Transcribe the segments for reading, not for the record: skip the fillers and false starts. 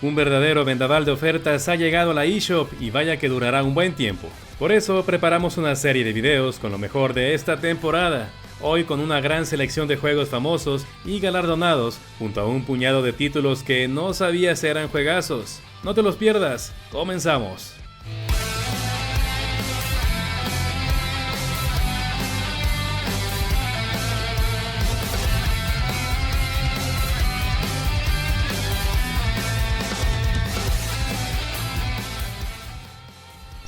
Un verdadero vendaval de ofertas ha llegado a la eShop y vaya que durará un buen tiempo. Por eso preparamos una serie de videos con lo mejor de esta temporada. Hoy con una gran selección de juegos famosos y galardonados, junto a un puñado de títulos que no sabías eran juegazos. No te los pierdas, comenzamos.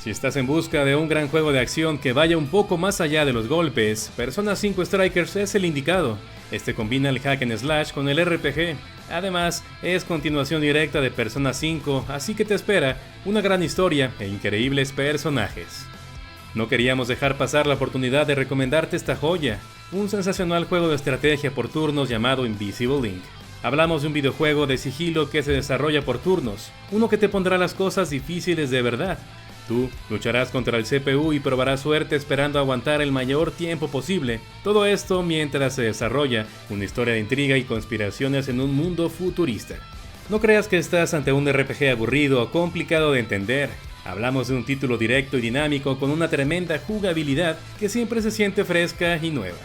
Si estás en busca de un gran juego de acción que vaya un poco más allá de los golpes, Persona 5 Strikers es el indicado. Este combina el hack and slash con el RPG. Además, es continuación directa de Persona 5, así que te espera una gran historia e increíbles personajes. No queríamos dejar pasar la oportunidad de recomendarte esta joya, un sensacional juego de estrategia por turnos llamado Invisible Link. Hablamos de un videojuego de sigilo que se desarrolla por turnos, uno que te pondrá las cosas difíciles de verdad. Tú lucharás contra el CPU y probarás suerte esperando aguantar el mayor tiempo posible. Todo esto mientras se desarrolla una historia de intriga y conspiraciones en un mundo futurista. No creas que estás ante un RPG aburrido o complicado de entender. Hablamos de un título directo y dinámico con una tremenda jugabilidad que siempre se siente fresca y nueva.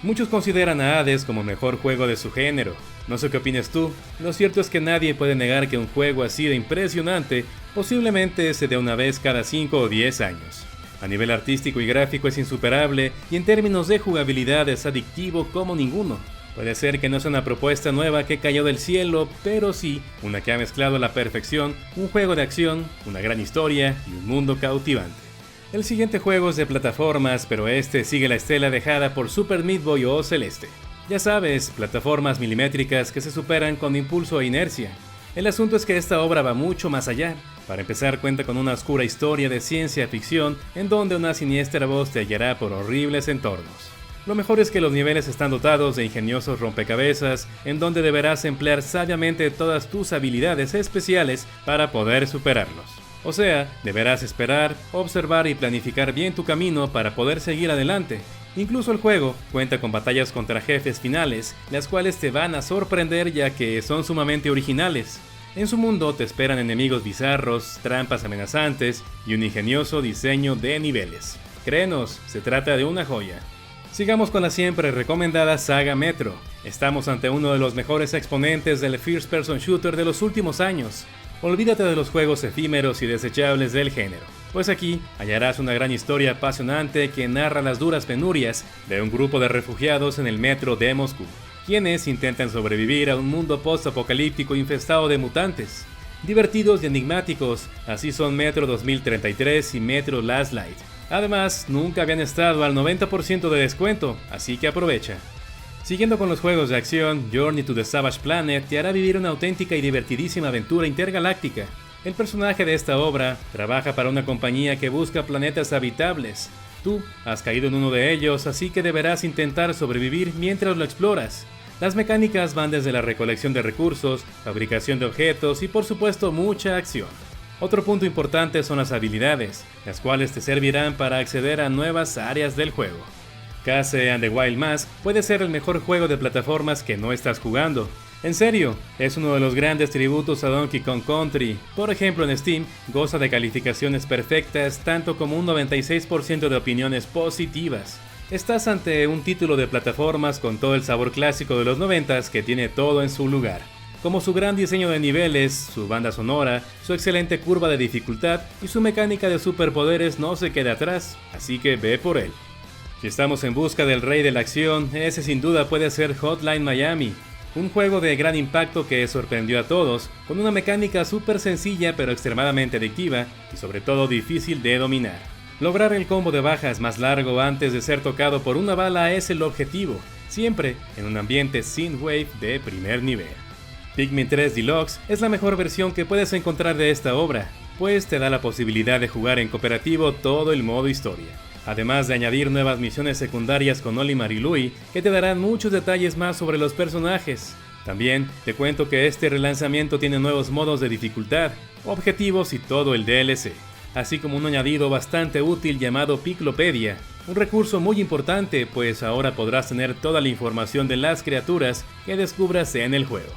Muchos consideran a Hades como el mejor juego de su género. No sé qué opinas tú, lo cierto es que nadie puede negar que un juego así de impresionante posiblemente se dé una vez cada 5 o 10 años. A nivel artístico y gráfico es insuperable y en términos de jugabilidad es adictivo como ninguno. Puede ser que no sea una propuesta nueva que cayó del cielo, pero sí una que ha mezclado a la perfección un juego de acción, una gran historia y un mundo cautivante. El siguiente juego es de plataformas, pero este sigue la estela dejada por Super Meat Boy o Celeste. Ya sabes, plataformas milimétricas que se superan con impulso e inercia. El asunto es que esta obra va mucho más allá. Para empezar, cuenta con una oscura historia de ciencia ficción en donde una siniestra voz te guiará por horribles entornos. Lo mejor es que los niveles están dotados de ingeniosos rompecabezas en donde deberás emplear sabiamente todas tus habilidades especiales para poder superarlos. O sea, deberás esperar, observar y planificar bien tu camino para poder seguir adelante. Incluso el juego cuenta con batallas contra jefes finales, las cuales te van a sorprender ya que son sumamente originales. En su mundo te esperan enemigos bizarros, trampas amenazantes y un ingenioso diseño de niveles. Créenos, se trata de una joya. Sigamos con la siempre recomendada saga Metro. Estamos ante uno de los mejores exponentes del First Person Shooter de los últimos años. Olvídate de los juegos efímeros y desechables del género, pues aquí hallarás una gran historia apasionante que narra las duras penurias de un grupo de refugiados en el metro de Moscú, quienes intentan sobrevivir a un mundo post-apocalíptico infestado de mutantes. Divertidos y enigmáticos, así son Metro 2033 y Metro Last Light. Además, nunca habían estado al 90% de descuento, así que aprovecha. Siguiendo con los juegos de acción, Journey to the Savage Planet te hará vivir una auténtica y divertidísima aventura intergaláctica. El personaje de esta obra trabaja para una compañía que busca planetas habitables. Tú has caído en uno de ellos, así que deberás intentar sobrevivir mientras lo exploras. Las mecánicas van desde la recolección de recursos, fabricación de objetos y por supuesto mucha acción. Otro punto importante son las habilidades, las cuales te servirán para acceder a nuevas áreas del juego. Case and the Wild Mask puede ser el mejor juego de plataformas que no estás jugando. En serio, es uno de los grandes tributos a Donkey Kong Country. Por ejemplo, en Steam goza de calificaciones perfectas, tanto como un 96% de opiniones positivas. Estás ante un título de plataformas con todo el sabor clásico de los 90s que tiene todo en su lugar, como su gran diseño de niveles, su banda sonora, su excelente curva de dificultad y su mecánica de superpoderes no se queda atrás, así que ve por él. Si estamos en busca del rey de la acción, ese sin duda puede ser Hotline Miami, un juego de gran impacto que sorprendió a todos, con una mecánica súper sencilla pero extremadamente adictiva y sobre todo difícil de dominar. Lograr el combo de bajas más largo antes de ser tocado por una bala es el objetivo, siempre en un ambiente synthwave de primer nivel. Pikmin 3 Deluxe es la mejor versión que puedes encontrar de esta obra, pues te da la posibilidad de jugar en cooperativo todo el modo historia. Además de añadir nuevas misiones secundarias con Olimar y Louie que te darán muchos detalles más sobre los personajes. También te cuento que este relanzamiento tiene nuevos modos de dificultad, objetivos y todo el DLC, así como un añadido bastante útil llamado Piclopedia, un recurso muy importante pues ahora podrás tener toda la información de las criaturas que descubras en el juego.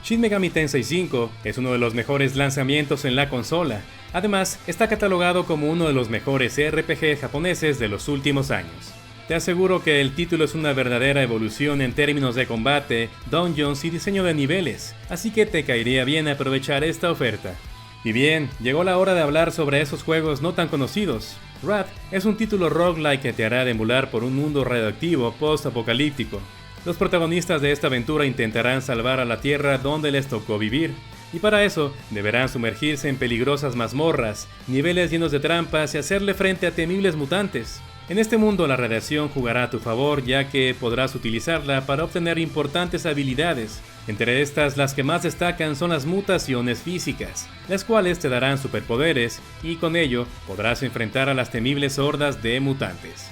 Shin Megami Tensei V es uno de los mejores lanzamientos en la consola. Además, está catalogado como uno de los mejores RPG japoneses de los últimos años. Te aseguro que el título es una verdadera evolución en términos de combate, dungeons y diseño de niveles, así que te caería bien aprovechar esta oferta. Y bien, llegó la hora de hablar sobre esos juegos no tan conocidos. Wrath es un título roguelike que te hará deambular por un mundo radioactivo post-apocalíptico. Los protagonistas de esta aventura intentarán salvar a la Tierra donde les tocó vivir, y para eso deberán sumergirse en peligrosas mazmorras, niveles llenos de trampas y hacerle frente a temibles mutantes. En este mundo la radiación jugará a tu favor, ya que podrás utilizarla para obtener importantes habilidades. Entre estas, las que más destacan son las mutaciones físicas, las cuales te darán superpoderes y con ello podrás enfrentar a las temibles hordas de mutantes.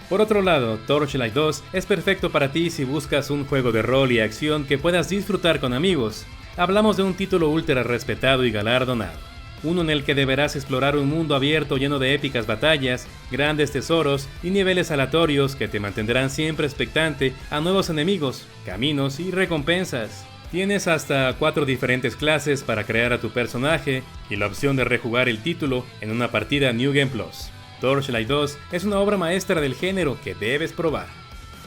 Por otro lado, Torchlight 2 es perfecto para ti si buscas un juego de rol y acción que puedas disfrutar con amigos. Hablamos de un título ultra respetado y galardonado. Uno en el que deberás explorar un mundo abierto lleno de épicas batallas, grandes tesoros y niveles aleatorios que te mantendrán siempre expectante a nuevos enemigos, caminos y recompensas. Tienes hasta 4 diferentes clases para crear a tu personaje y la opción de rejugar el título en una partida New Game Plus. Torchlight 2 es una obra maestra del género que debes probar.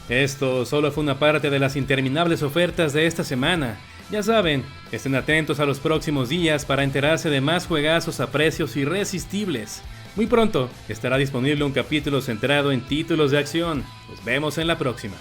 Esto solo fue una parte de las interminables ofertas de esta semana. Ya saben, estén atentos a los próximos días para enterarse de más juegazos a precios irresistibles. Muy pronto estará disponible un capítulo centrado en títulos de acción. Nos vemos en la próxima.